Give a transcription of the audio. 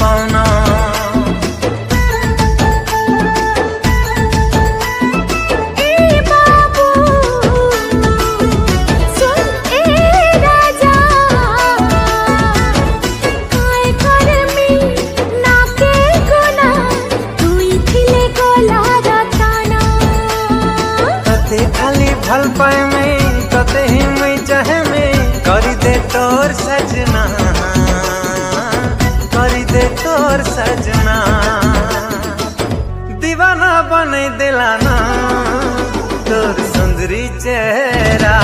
पाना। खाली भल पाए में कते ही मैं चाहे में करी दे तोर सजना, करी दे तोर सजना। दीवाना बने दिलाना तोर सुंदरी चेहरा।